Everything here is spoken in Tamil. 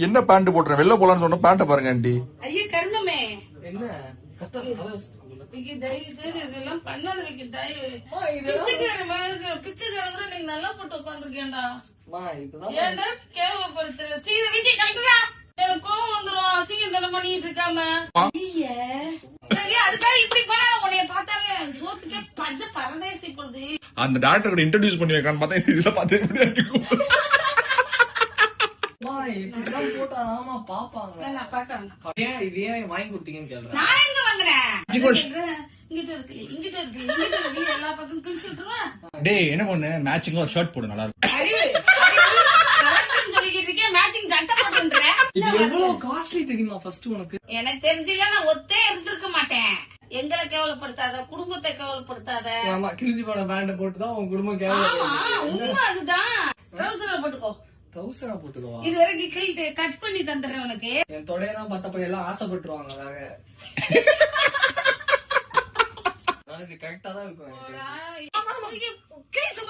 என்ன பேண்ட் போட்டுறேன்? வெளில போலான்னு சொன்ன பேண்ட பாருங்க ஆண்டி. ஐயா கர்மமே என்ன தயவு செய்து இதெல்லாம் பண்ணாத வைக்க தயவு. பிச்சைக்காரன் கூட நீங்க நல்லா போட்டு உட்காந்துருக்கேன்டா. ஏன்டா கேவலப்படுத்துற? ஸ்ரீதேவி கட்டுறா, எனக்கு கோவம் வந்துரும். அசிங்கம் தானே பண்ணிட்டு இருக்காம. அதுக்காக இப்படி பண்ண உன்னைய பார்த்தாங்க சோத்துக்கே பஞ்ச பரதேசி போடுது. அந்த டாக்டர் கூட இன்ட்ரோடியூஸ் பண்ணி வைக்கான்னு பார்த்தா இதுல பார்த்து எப்படி அடிக்கும். போட்டா ஆமா பாப்பாங்க. நான் பாக்கறேன். ஏன் இது ஏன் வாங்கி கொடுத்தீங்கன்னு கேக்குறேன். நான் எங்க வாங்குறேன்? இங்கிட்ட இருக்கு இங்கிட்ட இருக்கு இங்கிட்ட இருக்கு எல்லா பக்கம் கிழிச்சுட்டுருவா. டேய் என்ன பண்ணு, மேட்சிங்கா ஒரு ஷர்ட் போடு, நல்லா இருக்கும். சொல்லிக்கிட்டு இருக்கேன் மேட்சிங் சட்டை போட்டுன்றேன். இது எவ்வளவு காஸ்ட்லி தெரியுமா? ஃபர்ஸ்ட் உனக்கு எனக்கு தெரிஞ்சில நான் ஒத்தே எடுத்துருக்க மாட்டேன். எங்களை கேவலப்படுத்தாத, குடும்பத்தை கேவலப்படுத்தாத. ஆமா கிழிஞ்சு போன பேண்ட் போட்டுதான் உன் குடும்பம் ஆமா கேவலம். உண்மை அதுதான். ட்ரௌசர்ல போட்டுக்கோ. ட்ரௌசரா போட்டுக்கோவா? இது வரைக்கும் கிழிட்டு கட் பண்ணி தந்துடுறேன் உனக்கு. என் தொடையெல்லாம் பார்த்தப்ப எல்லாம் ஆசைப்பட்டுருவாங்க. எனக்கு கரெக்டா தான் இருக்கும். கிழிச்சு